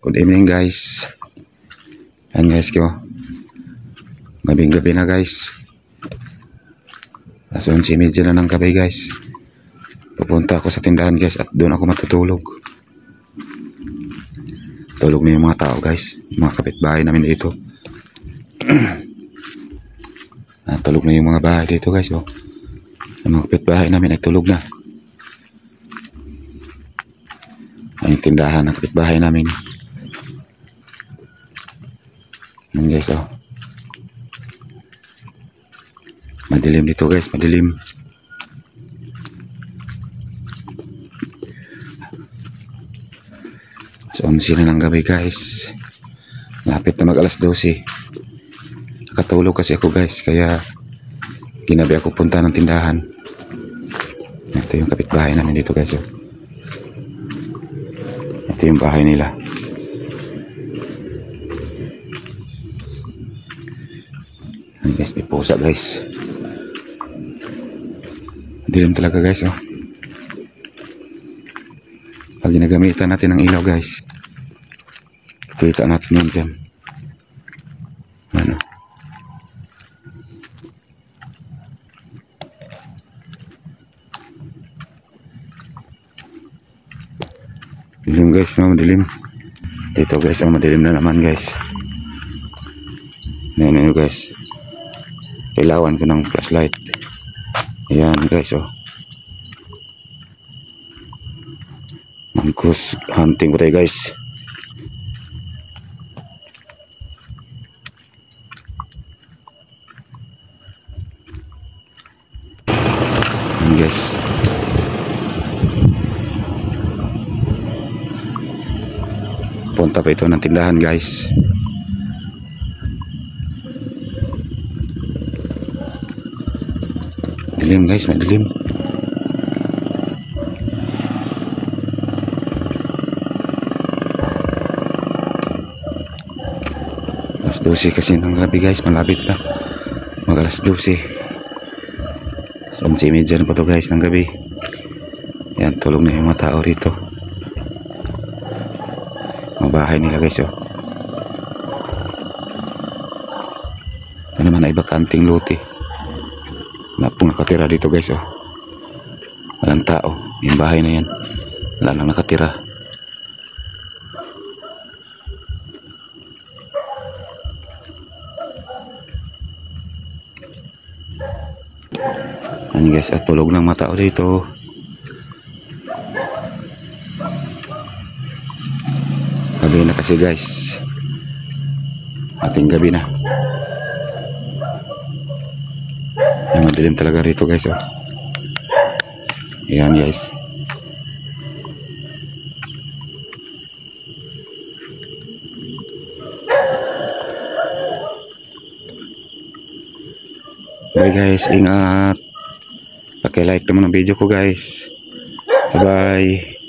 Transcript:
Good evening guys. Ayan guys ko. Gabing gabi na guys. Alas 11:30 na ng gabi guys. Pupunta ako sa tindahan guys at doon ako matutulog. Tulog na yung mga tao guys. Yung mga kapitbahay namin dito. Tulog na yung mga bahay dito guys. Oh. Yung mga kapitbahay namin ay tulog na. Yung tindahan ng kapitbahay namin. Yan guys, oh. Madilim dito guys, madilim. So 11 na ng gabi guys. Lapit na mag alas 12. Nakatulog kasi ako guys, kaya ginabi ako punta ng tindahan. Ito yung kapitbahay namin dito guys, oh. Ito yung bahay nila. Ayan guys, may pusa guys. Dilim talaga guys, oh. Pag ginagamitan natin ng ilaw guys, kita natin yun dyan. Ano? Dilim guys, no? Madilim. Dito guys, madilim na naman guys. Ayan guys. Kailangan ko ng flashlight. Ayan guys, oh. Mangkus hunting ko tayo guys. Ayan guys. Punta pa ito ng tindahan guys. Dilim guys, madilim. Alas 12 kasi ng gabi guys, malapit na mag alas 12. 11:30 na po to guys ng gabi. Yan, tulog na yung mga tao rito. Mga bahay nila guys, oh. Ito naman ay bakanting lote. Wala pong nakatira dito guys, oh. Walang tao. Yung bahay na yan, wala lang nakatira. Ano guys, at tulog ng mga tao dito. Gabi na kasi guys. Ating gabi na. Yung madilim talaga rito guys, oh. Ayan guys. Bye guys, ingat. Paki-like naman ang video ko guys. Bye bye.